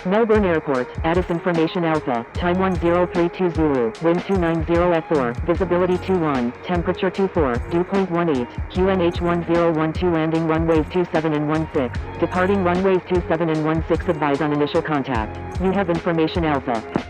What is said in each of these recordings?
Melbourne Airport, Addis Information Alpha, time 10320 Zulu, wind 290 at 4, visibility 21, temperature 24, dew point 18, QNH 1012 landing runways 27 and 16, departing runways 27 and 16 advise on initial contact. You have Information Alpha.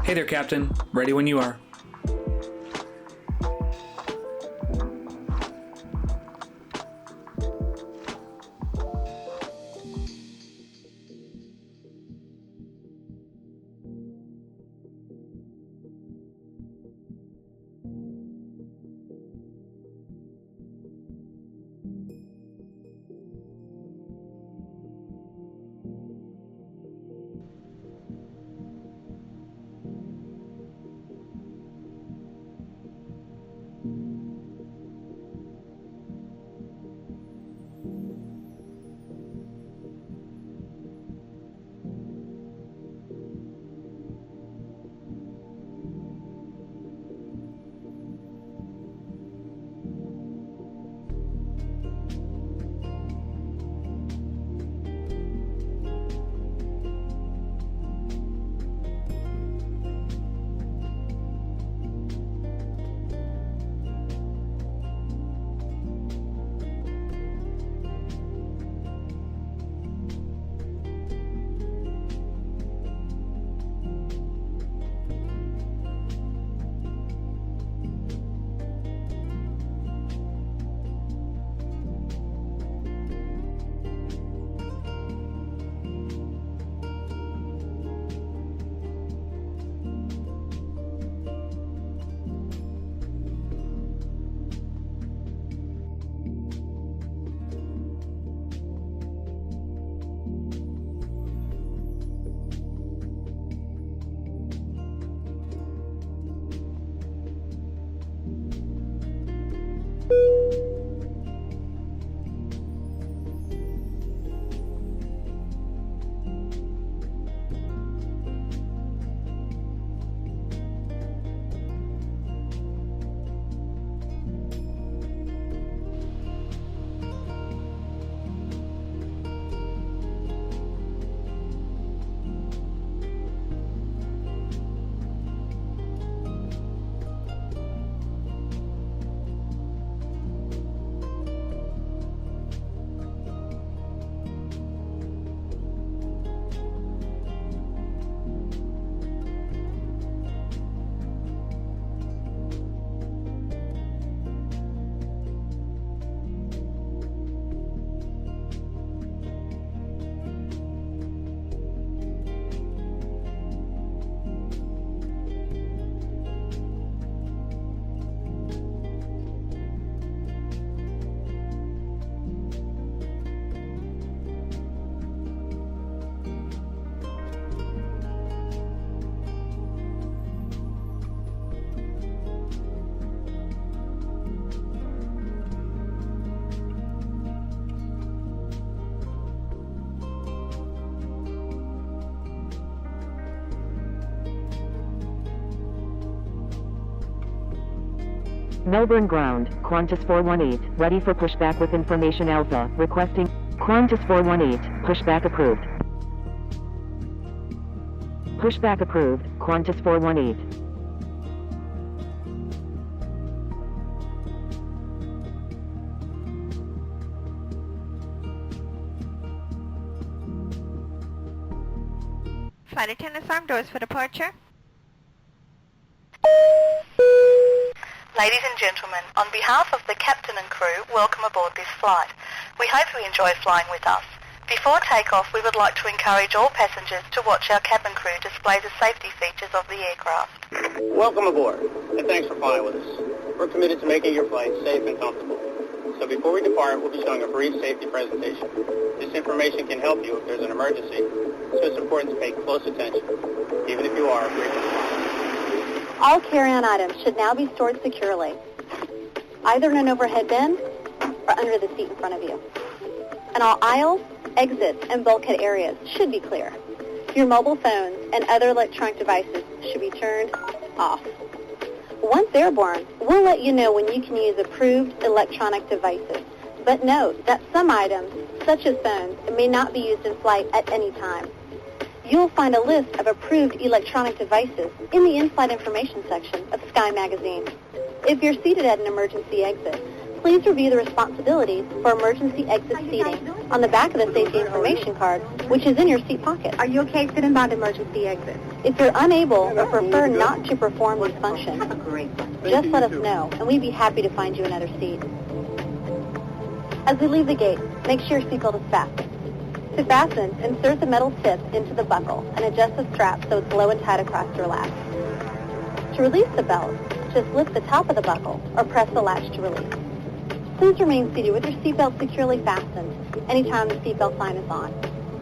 Hey there, Captain. Ready when you are. Melbourne ground, Qantas 418, ready for pushback with information Alpha, requesting Qantas 418, pushback approved. Pushback approved, Qantas 418. Flight attendants, arm doors for departure. Ladies and gentlemen, on behalf of the captain and crew, welcome aboard this flight. We hope you enjoy flying with us. Before takeoff, we would like to encourage all passengers to watch our cabin crew display the safety features of the aircraft. Welcome aboard, and thanks for flying with us. We're committed to making your flight safe and comfortable. So before we depart, we'll be showing a brief safety presentation. This information can help you if there's an emergency, so it's important to pay close attention, even if you are a frequent flyer. All carry-on items should now be stored securely, either in an overhead bin or under the seat in front of you. And all aisles, exits, and bulkhead areas should be clear. Your mobile phones and other electronic devices should be turned off. Once airborne, we'll let you know when you can use approved electronic devices. But note that some items, such as phones, may not be used in flight at any time. You'll find a list of approved electronic devices in the in-flight information section of Sky Magazine. If you're seated at an emergency exit, please review the responsibilities for emergency exit seating on the back of the safety information card, which is in your seat pocket. Are you okay sitting by the emergency exit? If you're unable or prefer not to perform these functions, just let us know, and we'd be happy to find you another seat. As we leave the gate, make sure your seatbelt is fastened. To fasten, insert the metal tip into the buckle and adjust the strap so it's low and tight across your lap. To release the belt, just lift the top of the buckle or press the latch to release. Please remain seated with your seatbelt securely fastened anytime the seatbelt sign is on.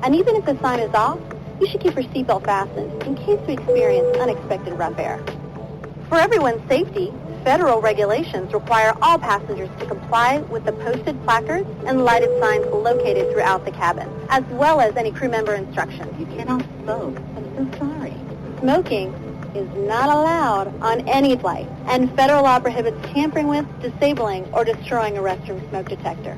And even if the sign is off, you should keep your seatbelt fastened in case we experience unexpected rough air. For everyone's safety, federal regulations require all passengers to comply with the posted placards and lighted signs located throughout the cabin, as well as any crew member instructions. You cannot smoke. I'm so sorry. Smoking is not allowed on any flight, and federal law prohibits tampering with, disabling, or destroying a restroom smoke detector.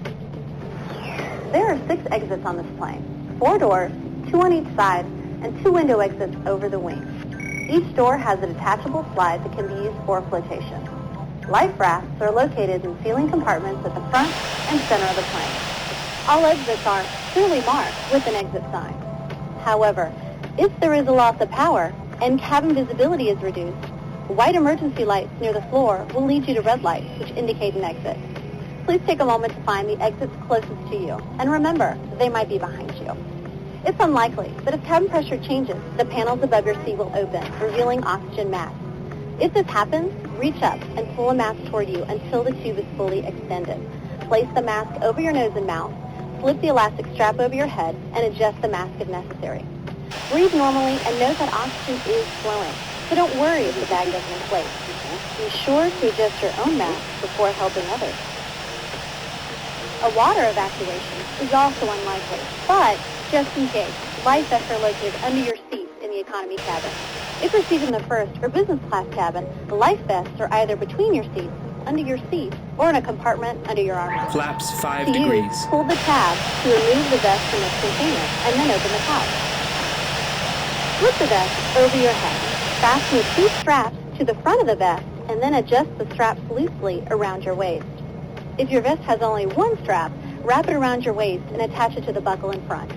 There are 6 exits on this plane, 4 doors, 2 on each side, and 2 window exits over the wings. Each door has a detachable slide that can be used for flotation. Life rafts are located in ceiling compartments at the front and center of the plane. All exits are clearly marked with an exit sign. However, if there is a loss of power and cabin visibility is reduced, white emergency lights near the floor will lead you to red lights, which indicate an exit. Please take a moment to find the exits closest to you, and remember, they might be behind you. It's unlikely, but if cabin pressure changes, the panels above your seat will open, revealing oxygen masks. If this happens, reach up and pull a mask toward you until the tube is fully extended. Place the mask over your nose and mouth, slip the elastic strap over your head, and adjust the mask if necessary. Breathe normally and note that oxygen is flowing, so don't worry if the bag doesn't inflate. Be sure to adjust your own mask before helping others. A water evacuation is also unlikely, but just in case, life vests are located under your seats in the economy cabin. If you're seated in the first or business class cabin, the life vests are either between your seats, under your seat, or in a compartment under your armrest. Flaps 5 To degrees. use, pull the tab to remove the vest from its container and then open the pouch. Slip the vest over your head. Fasten the 2 straps to the front of the vest and then adjust the straps loosely around your waist. If your vest has only 1 strap, wrap it around your waist and attach it to the buckle in front.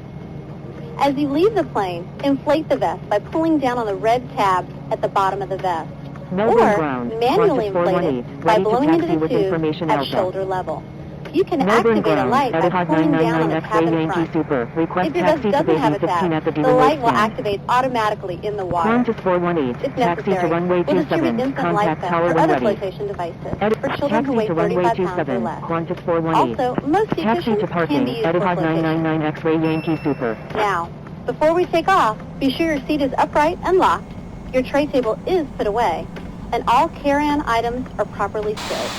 As you leave the plane, inflate the vest by pulling down on the red tab at the bottom of the vest. Melbourne Or ground, manually Qantas inflate 418, it by ready to blowing into taxi the with tube information at Alpha. shoulder level. You can Melbourne activate a ground, light by Etihad pulling down on the 999 X-ray cabin Yankee front. Super. Request If your vest taxi to doesn't Baby have a 15 at the tab, the dealer light will stand. activate automatically in the water. Qantas 418, If taxi to necessary, runway we'll distribute 27, instant life contact vests tower or when other ready. flotation devices for children who Taxi weigh to runway 35 pounds or 27, less. Qantas 418. Also, most seat Taxi to cushions can parking, be used for Etihad flotation. 999 X-ray Yankee Super. Now, before we take off, be sure your seat is upright and locked, your tray table is put away, and all carry-on items are properly stowed.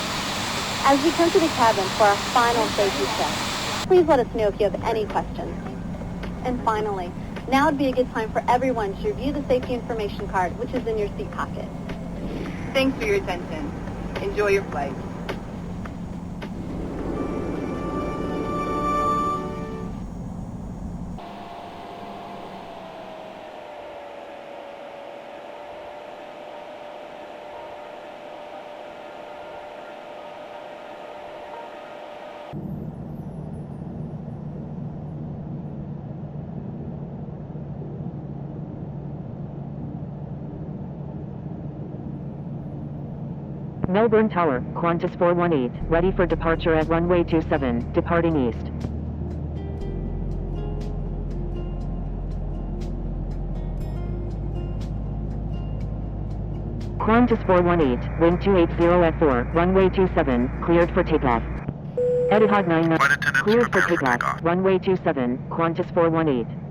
As we come to the cabin for our final safety check, please let us know if you have any questions. And finally, now would be a good time for everyone to review the safety information card, which is in your seat pocket. Thanks for your attention. Enjoy your flight. Melbourne Tower, Qantas 418, ready for departure at runway 27, departing east. Qantas 418, wind 280 at 4, runway 27, cleared for takeoff. Etihad 99, cleared for takeoff, runway 27, Qantas 418.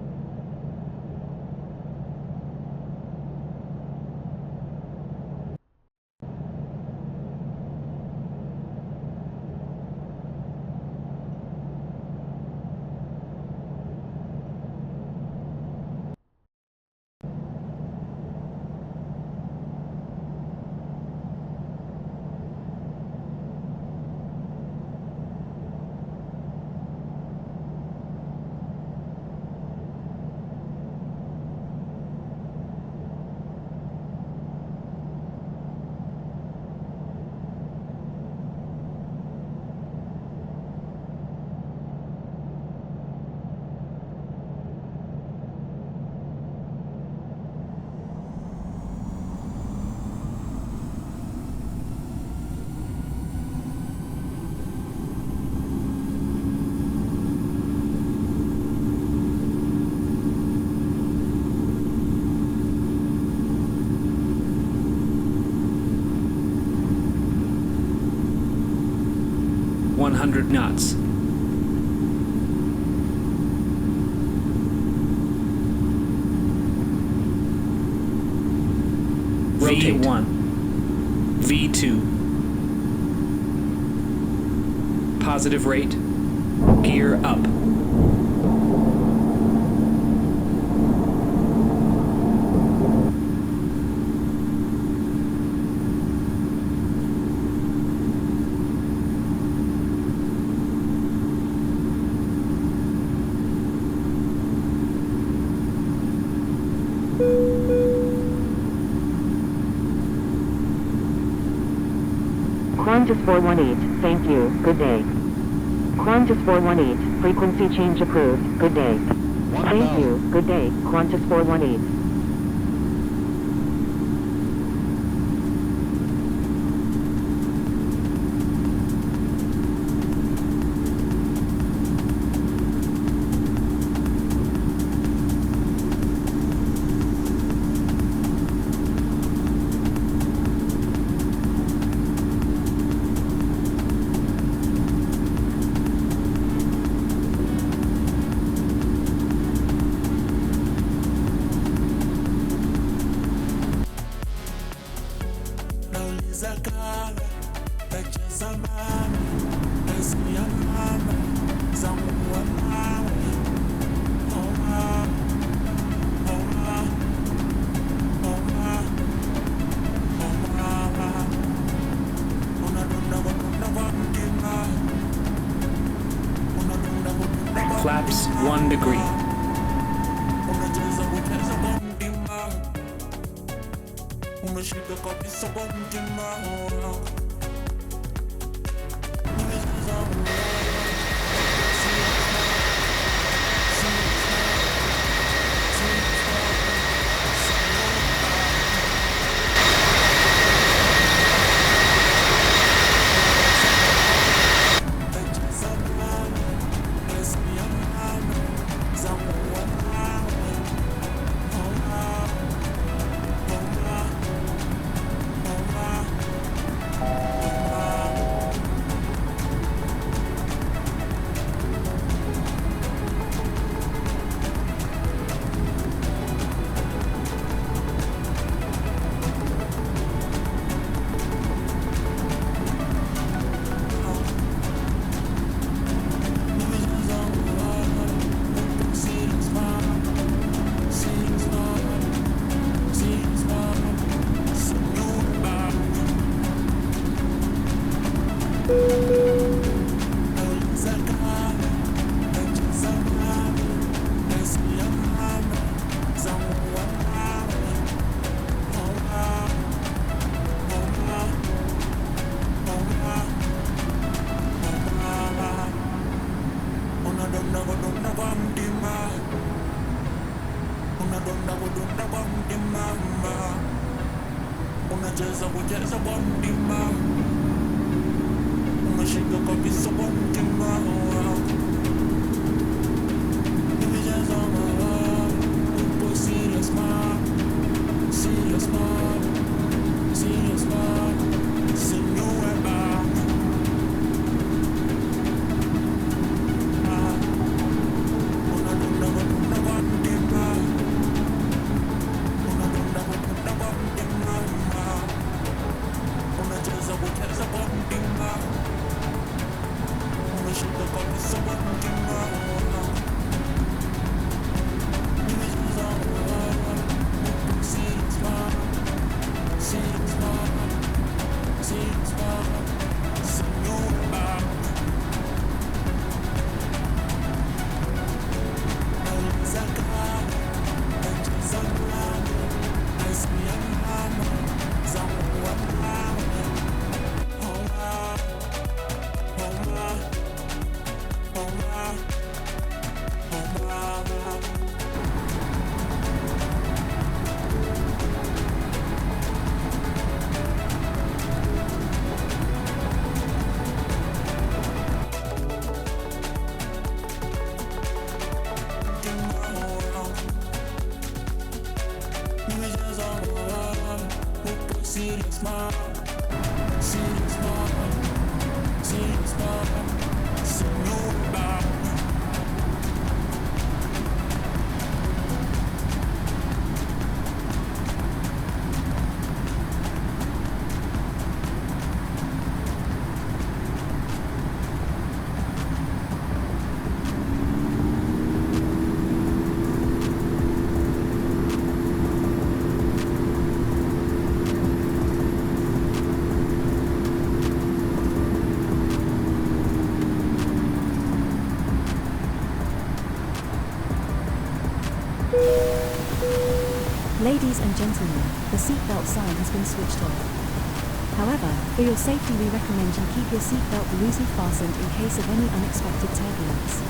knots. Rotate. V1. V2. Positive rate. Gear up. Qantas 418, thank you, good day. Qantas 418, frequency change approved, good day. Thank you, good day, Qantas 418. Flaps 1 degree. unadonda kudonda kwa mtima, unacheza kucheza kwa mtima, unashika kabisa kwa mtima. Nimecheza upo serious man, serious man, serious man, sinueba. Ladies and gentlemen, the seatbelt sign has been switched off. However, for your safety we recommend you keep your seatbelt loosely fastened in case of any unexpected turbulence.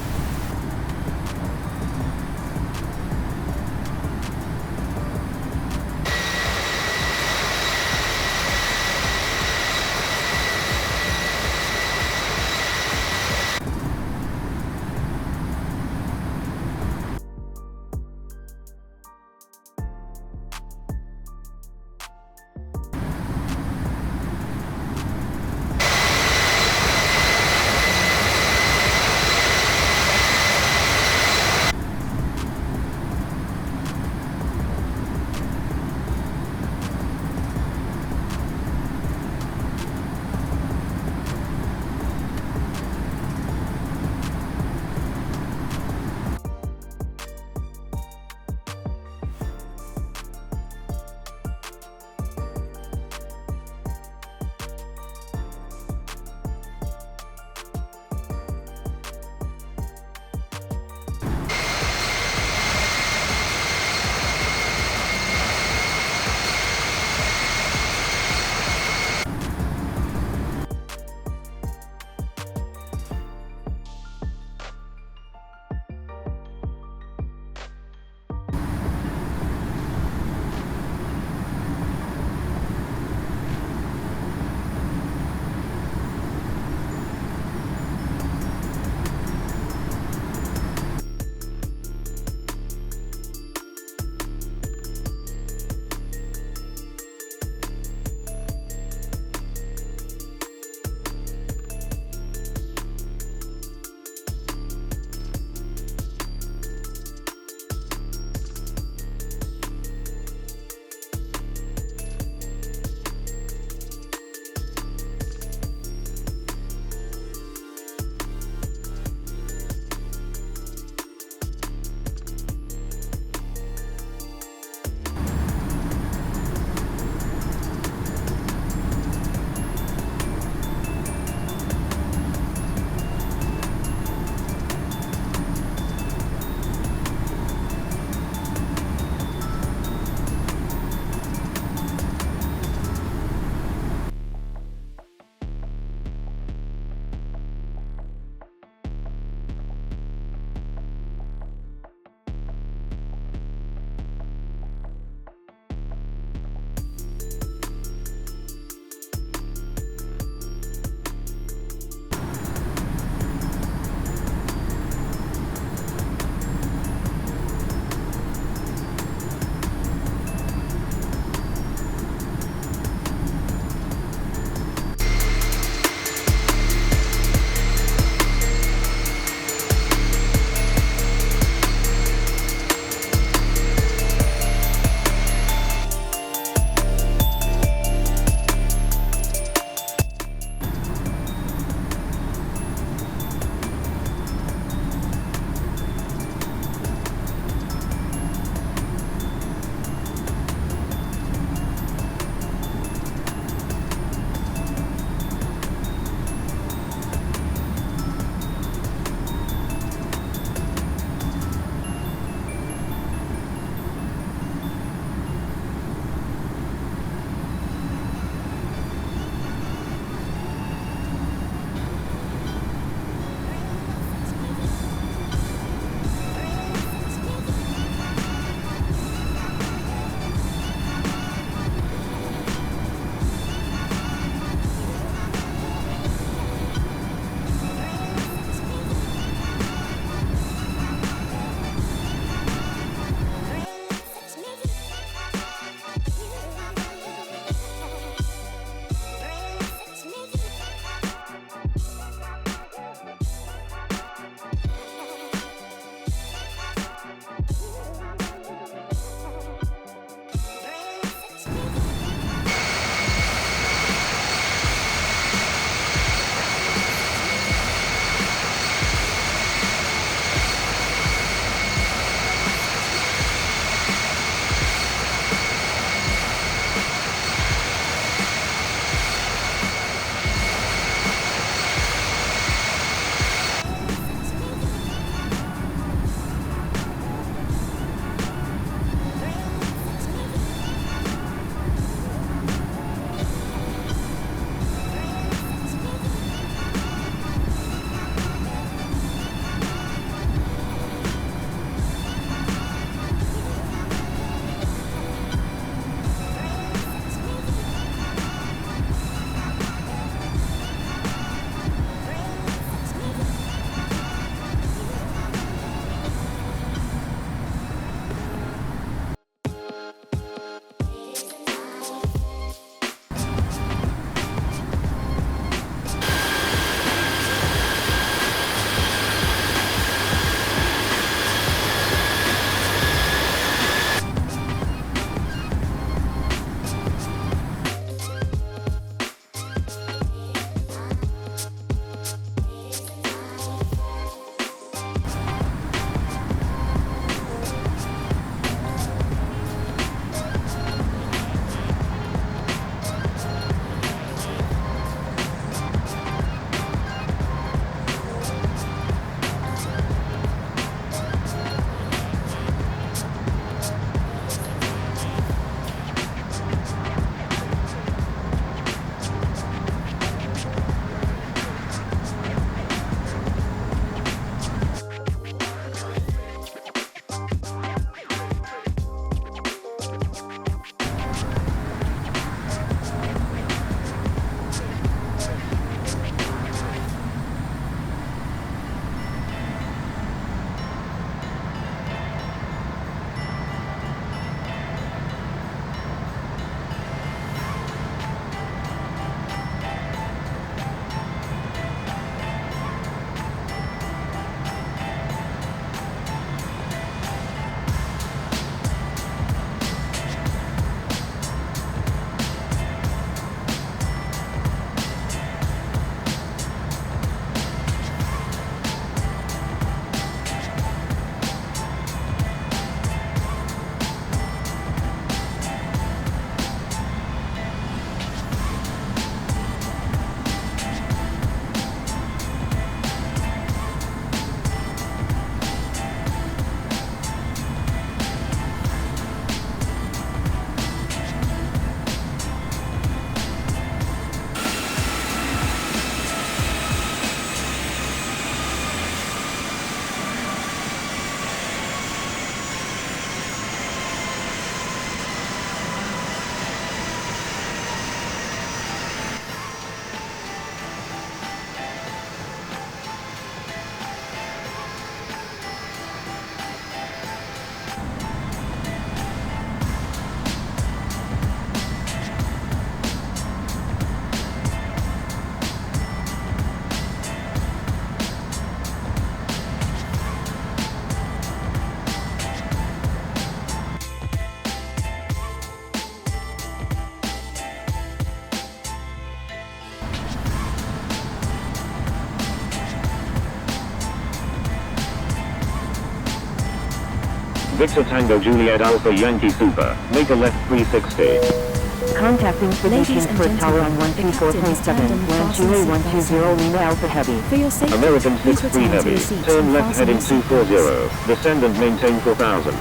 Victor Tango Juliet Alpha Yankee Super, make a left 360. Contacting Sydney Ladies and Kingsford Tower on gentlemen, the captain is 124.7, stand on land fasten 28 120 Lima Alpha Heavy. For your safety, American please 63 return to Heavy, your seats turn and left fasten heading your seatbelts. 240, descend and maintain 4000.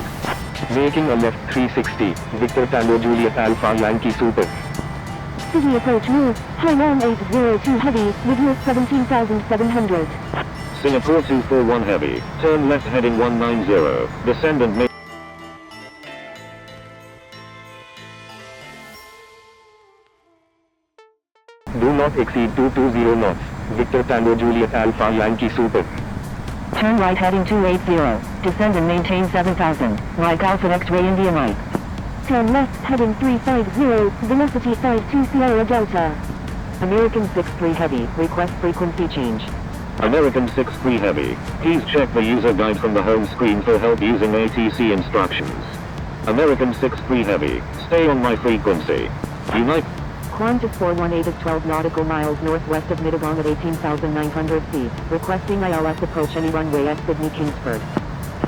Making a left 360, Victor Tango Juliet Alpha Yankee Super. Sydney approach north, Hainan 802 Heavy, with 17,700. Singapore 241 Heavy, turn left heading 190, descend and maintain. Do not exceed 220 knots. Victor Tango Juliet Alpha Yankee Super. Turn right heading 280, descend and maintain 7,000, Mike Alpha X-Ray India Mike. Turn left heading 350, velocity 52 Sierra Delta. American 63 Heavy, request frequency change. American 63 Heavy, please check the user guide from the home screen for help using ATC instructions. American 63 Heavy, stay on my frequency. Unite. Qantas 418 is 12 nautical miles northwest of Mittagong at 18,900 feet, requesting ILS approach any runway at Sydney Kingsford.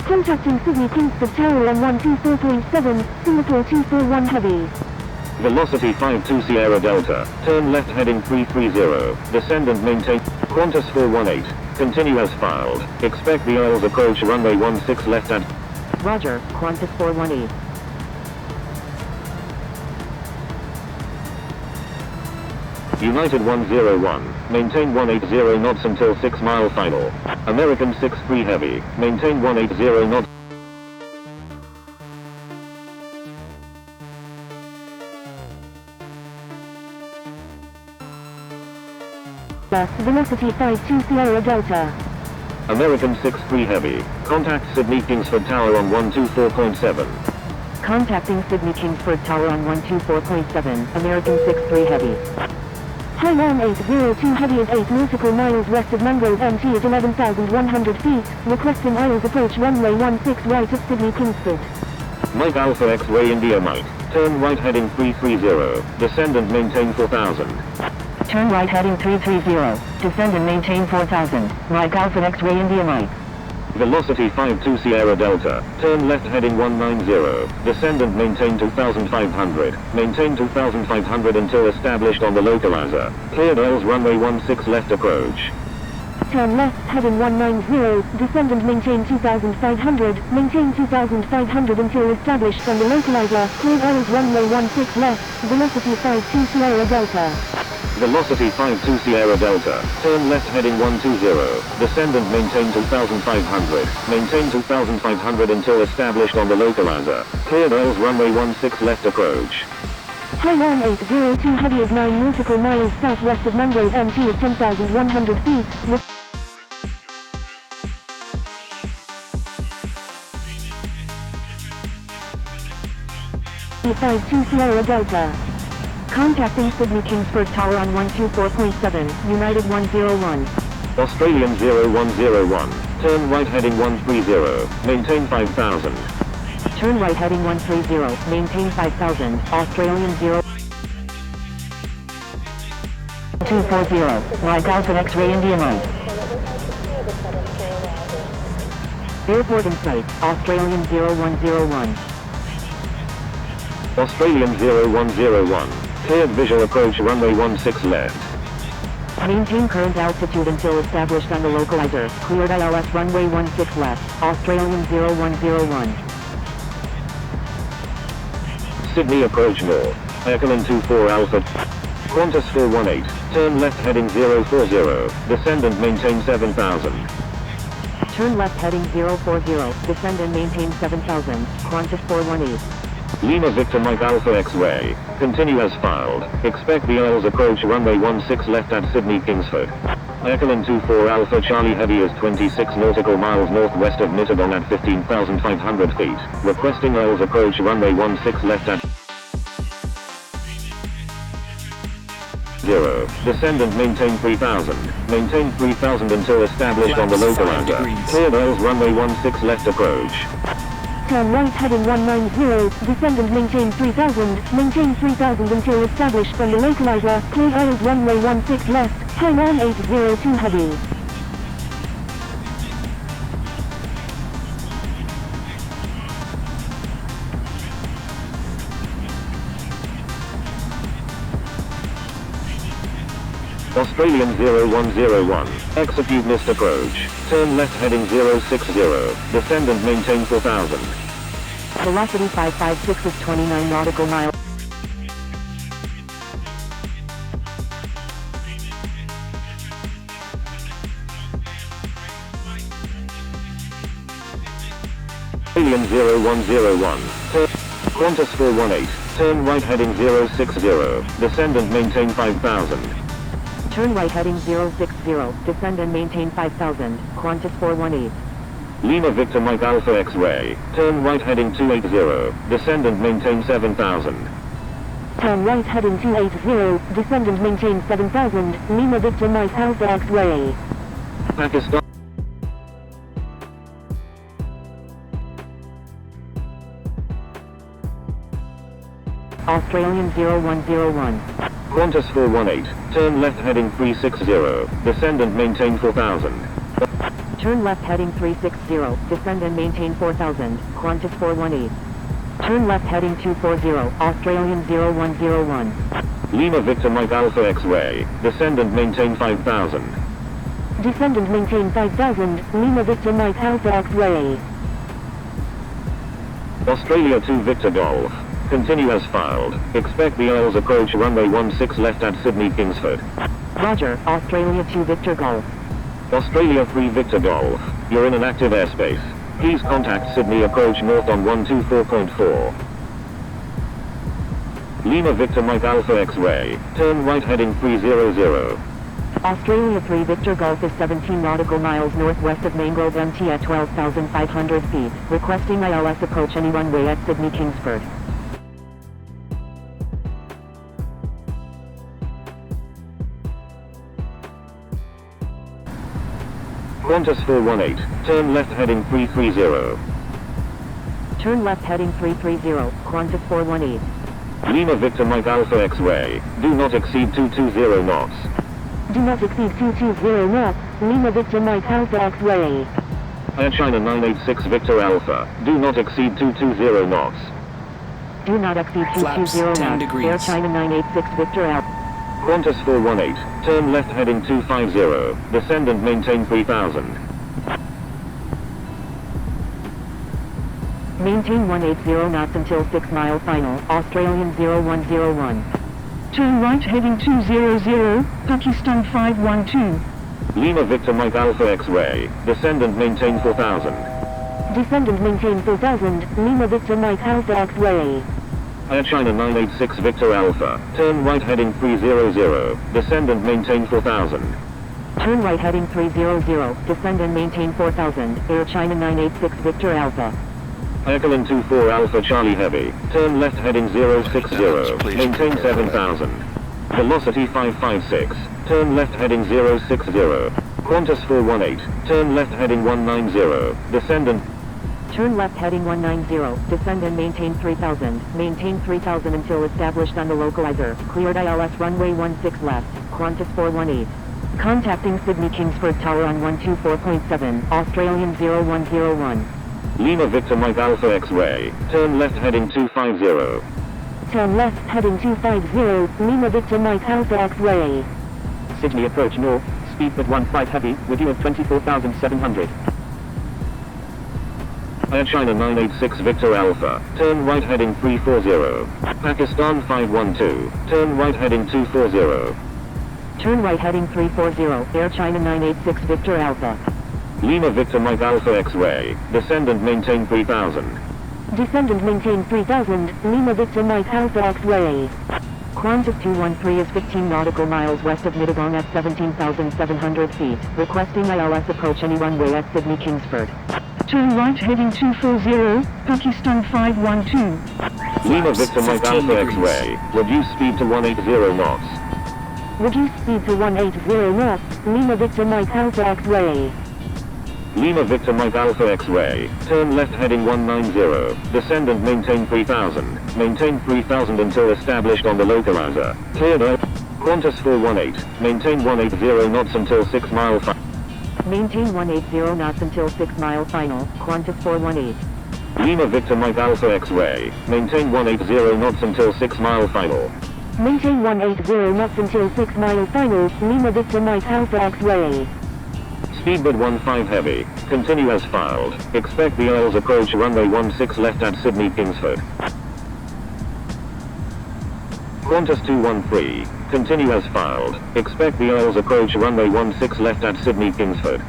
Contacting Sydney Kingsford Tower on 124.7, Singapore 241 Heavy. Velocity 52 Sierra Delta, turn left heading 330, descend and maintain. Qantas 418, continue as filed, expect the ILS approach runway 16 left at. Roger, Qantas 418. United 101, maintain 180 knots until 6 mile final. American 63 Heavy, maintain 180 knots. Velocity 52 Sierra Delta. American 63 Heavy, contact Sydney Kingsford Tower on 124.7. Contacting Sydney Kingsford Tower on 124.7, American 63 Heavy. Hainan 802 Heavy is 8 nautical miles west of Mangrove MT at 11,100 feet, requesting ILS approach runway 16 right of Sydney Kingsford. Mike Alpha X-Ray India Mike, turn right heading 330, descend and maintain 4000. Turn right heading 330, descend and maintain 4,000, Mike Alpha X-Ray India Mike. Velocity 52 Sierra Delta, turn left heading 190, descend and maintain 2500, maintain 2500 until established on the localizer, cleared ILS runway 16 left approach. Turn left heading 190, descend and maintain 2500, maintain 2500 until established on the localizer, cleared ILS runway 16 left, velocity 52 Sierra Delta. Velocity 52 Sierra Delta, turn left heading 120, descend and maintain 2500, maintain 2500 until established on the localizer, cleared ILS runway 16 left approach. Hainan 802 Heavy is 9 nautical miles southwest of Mangrove MT at 10,100 feet, 52 Sierra Delta. Contacting Sydney Kingsford Tower on 124.7, United 101. Australian 0101, turn right heading 130, maintain 5000. Turn right heading 130, maintain 5,000, Australian 0240, Mike Alpha X-Ray India Mike. Airport in sight, Australian 0101. Australian 0101, cleared visual approach runway 16 left. Maintain current altitude until established on the localizer, cleared ILS runway 16 left, Australian 0101. Sydney approach north, Ekelin 24 Alpha. Qantas 418, turn left heading 040, descend and maintain 7000. Turn left heading 040, descend and maintain 7,000, Qantas 418. Lima Victor Mike Alpha X-Ray, continue as filed, expect the ILS approach runway 16 left at Sydney Kingsford. Ekelin 24 Alpha Charlie Heavy is 26 nautical miles northwest of Mittagong at 15,500 feet, requesting ILS approach runway 16 left at 0, descend and maintain 3000, maintain 3000 until established on the localizer, cleared ILS runway 16 left approach. Turn right heading 190, descend and maintain 3000 until established on the localizer, cleared ILS runway 16 left, Hainan 802 Heavy. Australian 0101, execute missed approach. Turn left heading 060, descend and maintain 4000. Velocity 556 is 29 nautical miles. Australian 0101, Qantas 418, turn right heading 060, descend and maintain 5000. Turn right heading 060, descend and maintain 5000, Qantas 418. Lima Victor Mike Alpha X-Ray, turn right heading 280, descend and maintain 7000. Turn right heading 280, descend and maintain 7000, Lima Victor Mike Alpha X-Ray. Pakistan. Australian 0101. Qantas 418, turn left heading 360, descend and maintain 4000. Turn left heading 360, descend and maintain 4000, Qantas 418. Turn left heading 240, Australian 0101. Lima Victor Mike Alpha X-Ray, descend and maintain 5000. Descend and maintain 5000, Lima Victor Mike Alpha X-Ray. Australia 2 Victor Golf, continue as filed. Expect the IELTS approach runway 16 left at Sydney Kingsford. Roger, Australia 2 Victor Golf. Australia 3 Victor Golf, you're in an active airspace. Please contact Sydney approach north on 124.4. Lima Victor Mike Alpha X-Ray, turn right heading 300. Australia 3 Victor Golf is 17 nautical miles northwest of Mangrove MT at 12,500 feet, requesting ILS approach any runway at Sydney Kingsford. Qantas 418, turn left heading 330. Turn left heading 330, Qantas 418. Lima Victor Mike Alpha X-Ray, do not exceed 220 knots. Do not exceed 220 knots, Lima Victor Mike Alpha X-Ray. Air China 986 Victor Alpha, do not exceed 220 knots. Do not exceed Flaps 220 10 knots, degrees. Air China 986 Victor Alpha. Qantas 418, turn left heading 250, descend and maintain 3000. Maintain 180 knots until 6 mile final, Australian 0101. Turn right heading 200, Pakistan 512. Lima Victor Mike Alpha X-Ray, descend and maintain 4000. Descend and maintain 4000, Lima Victor Mike Alpha X-Ray. Air China 986 Victor Alpha, turn right heading 300, descend and maintain 4000. Turn right heading 300, descend and maintain 4000, Air China 986 Victor Alpha. Ekelin 24 Alpha Charlie Heavy, turn left heading 060, maintain 7000. Velocity 556, turn left heading 060. Qantas 418, turn left heading 190, descend and... Turn left heading 190, descend and maintain 3000, maintain 3000 until established on the localizer, cleared ILS runway 16 left, Qantas 418. Contacting Sydney Kingsford Tower on 124.7, Australian 0101. Lima Victor Mike Alpha X-Ray, turn left heading 250. Turn left heading 250, Lima Victor Mike Alpha X-Ray. Sydney approach north, speed at 15 heavy, with you of 24,700. Air China 986 Victor Alpha, turn right heading 340. Pakistan 512, turn right heading 240. Turn right heading 340, Air China 986 Victor Alpha. Lima Victor Mike Alpha X-Ray, descend and maintain 3000. Descend and maintain 3000, Lima Victor Mike Alpha X-Ray. Qantas 213 is 15 nautical miles west of Mittagong at 17,700 feet, requesting ILS approach any runway at Sydney Kingsford. Turn right heading 240, Pakistan 512. Lima Victor Mike 15 Alpha degrees. X-Ray, reduce speed to 180 knots. Reduce speed to 180 knots, Lima Victor Mike Alpha X-Ray. Lima Victor Mike Alpha X-Ray, turn left heading 190, descend and maintain 3000, maintain 3000 until established on the localizer, cleared out. Qantas 418, maintain 180 knots until 6 mile Maintain 180 knots until 6 mile final, Qantas 418. Lima Victor Mike Alpha X-Ray, maintain 180 knots until 6 mile final. Maintain 180 knots until 6 mile final, Lima Victor Mike Alpha X-Ray. Speedbird 15 heavy, continue as filed. Expect the oils approach runway 16 left at Sydney Kingsford. Qantas 213, continue as filed. Expect the oils approach runway 16 left at Sydney Kingsford.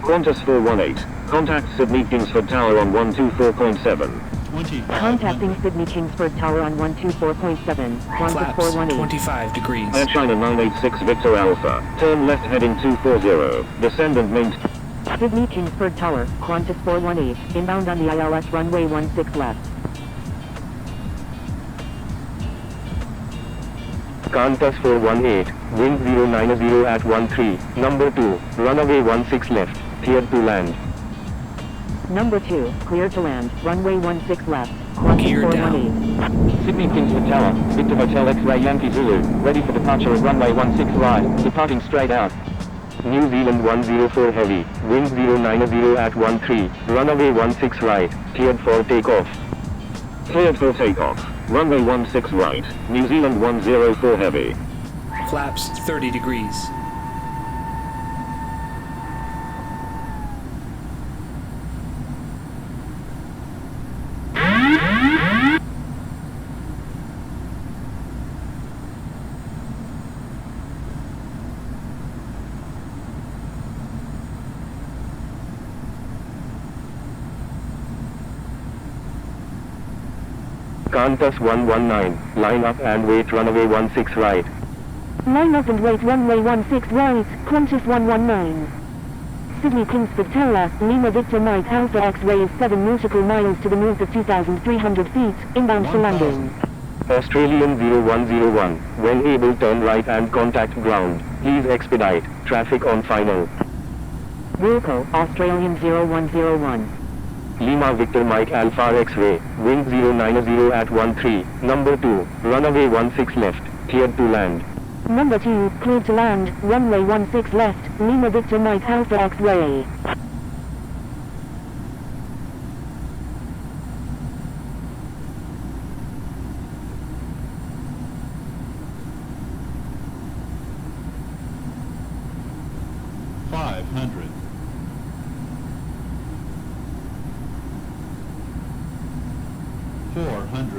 Qantas 418, contact Sydney Kingsford Tower on 124.7. Contacting Sydney Kingsford Tower on 124.7. Qantas Flaps 418. 25 degrees. Air China 986 Victor Alpha, turn left heading 240, descend and maintain. Sydney Kingsford Tower, Qantas 418, inbound on the ILS runway 16 left. Qantas 418, wind 090 at 13, number 2, runway 16 left, cleared to land. Number 2, clear to land, runway 16 left, Qantas Gear 418. Sydney Kingsford Tower, Victor Hotel X-Ray Yankee Zulu, ready for departure at runway 16 right, departing straight out. New Zealand 104 heavy, wind 090 at 13, runway 16 right, cleared for takeoff. Cleared for takeoff, runway 16 right, New Zealand 104 heavy. Flaps 30 degrees. Qantas 119, line up and wait runway 16 right. Line up and wait runway 16 right, Qantas 119. Sydney Kingsford Tower, Lima Victor Mike Alpha X-Ray is 7 nautical miles to the north of 2,300 feet, inbound for landing. Australian 0101, when able turn right and contact ground, please expedite, traffic on final. Wilco, Australian 0101. Lima Victor Mike Alpha X-Ray, wind 090 at 13, number 2, runway 16 left, cleared to land. Number 2, cleared to land, runway 16 left, Lima Victor Mike Alpha X-Ray.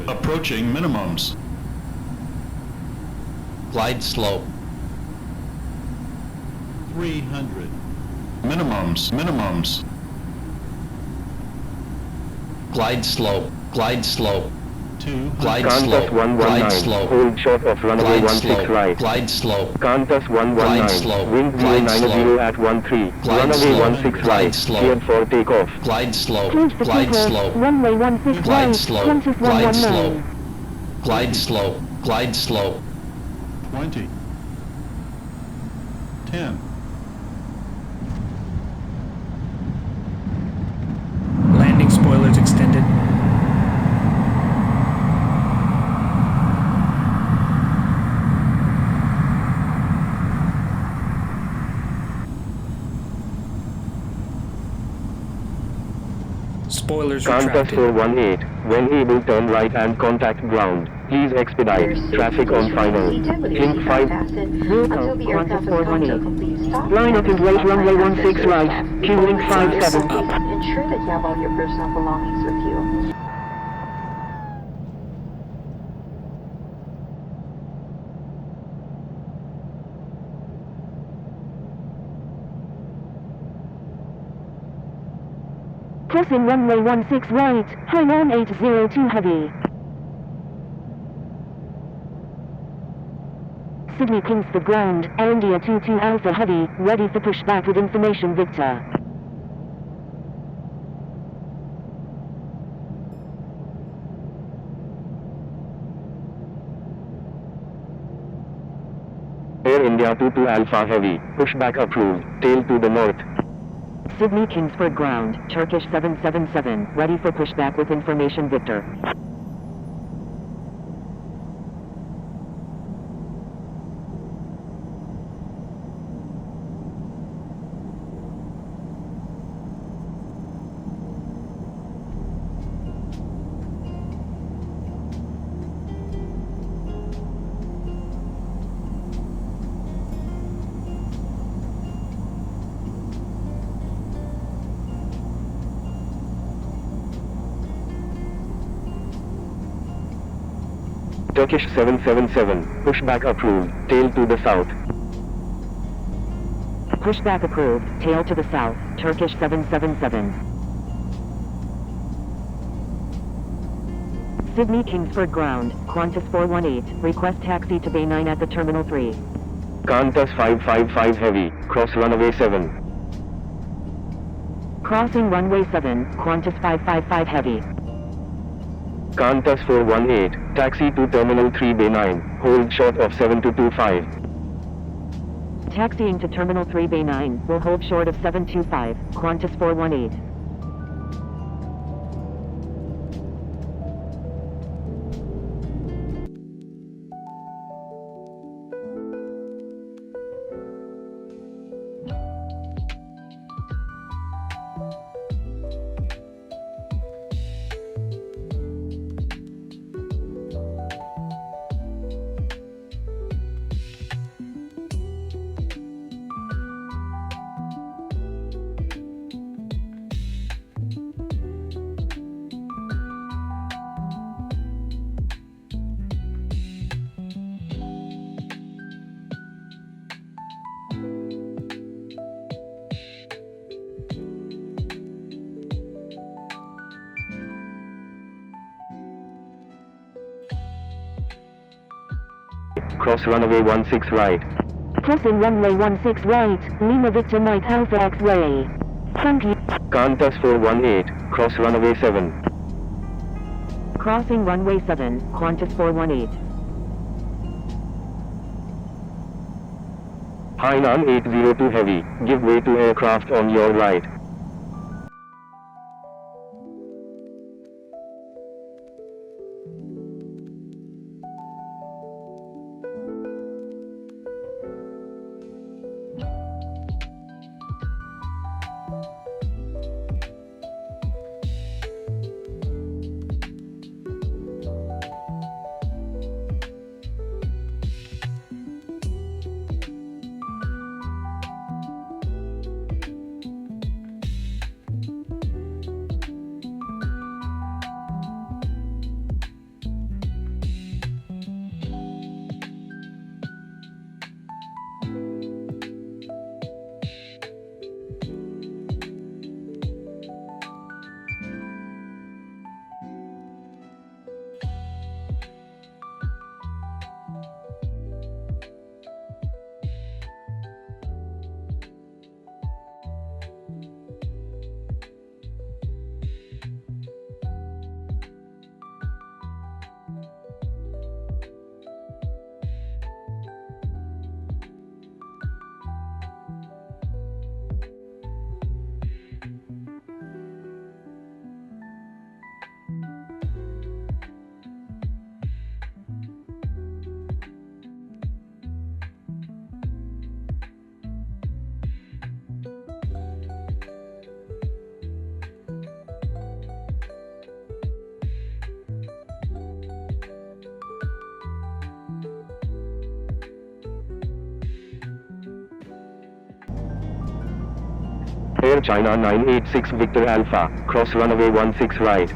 Approaching minimums. Glide slope. 300. Minimums. Glide slope. Glide slope. 200. Glide Qantas slope. 119, Glide slope. hold short of runway Glide 16 slope. right. Glide slope. Qantas Glide 119, slope. wind Glide 090 slope. at 13, Glide runway slope. 16 Glide right, slope. cleared for takeoff. Glide slope. Cleared for Glide takeoff, slope. runway 16 Glide right, slope. Qantas Glide 119. slope. Glide slope. Glide slope. 20. 10. Landing spoilers extended. Spoilers Qantas retracted. 418, when able turn right and contact ground, please expedite, traffic on final. King 5. Wilco, Qantas 418. Line up and wait runway 16 right, Q-Link 57. Ensure that you have all your personal belongings with you. Crossing runway 16 right, hang on 802 heavy. Sydney Kingsford ground, Air India 22 Alpha Heavy, ready for pushback with information Victor. Air India 22 Alpha Heavy, pushback approved, tail to the north. Sydney Kingsford ground, Turkish 777, ready for pushback with information Victor. Turkish 777, pushback approved, tail to the south. Pushback approved, tail to the south, Turkish 777. Sydney Kingsford ground, Qantas 418, request taxi to Bay 9 at the Terminal 3. Qantas 555 heavy, cross runway 7. Crossing runway 7, Qantas 555 heavy. Qantas 418, taxi to Terminal 3 Bay 9, hold short of 7225. Taxiing to Terminal 3 Bay 9, will hold short of 725, Qantas 418. Cross runway 16 right. Crossing runway 16 right, Lima Victor Mike Alpha X-Ray. Thank you. Qantas 418, cross runway 7. Crossing runway 7, Qantas 418. Hainan 802 heavy, give way to aircraft on your right. Air China 986 Victor Alpha, cross runway 16 right.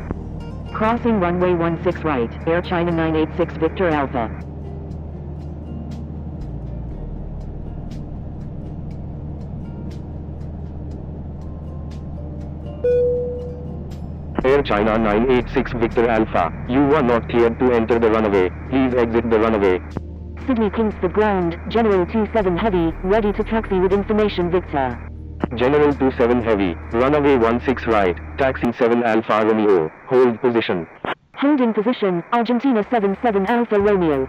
Crossing runway 16 right, Air China 986 Victor Alpha. Air China 986 Victor Alpha, you are not cleared to enter the runway, please exit the runway. Sydney Kingsford ground, General 27 heavy, ready to taxi with information Victor. General 27 heavy, runway 16 right, taxi 7 Alpha Romeo, hold position. Holding position, Argentina 77 Alpha Romeo.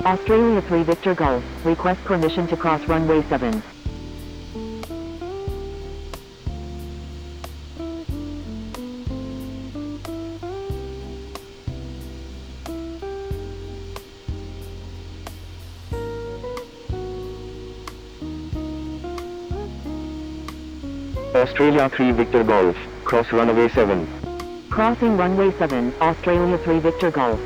Australia 3 Victor Golf, request permission to cross runway 7. Australia 3 Victor Golf, cross runway 7. Crossing runway 7, Australia 3 Victor Golf.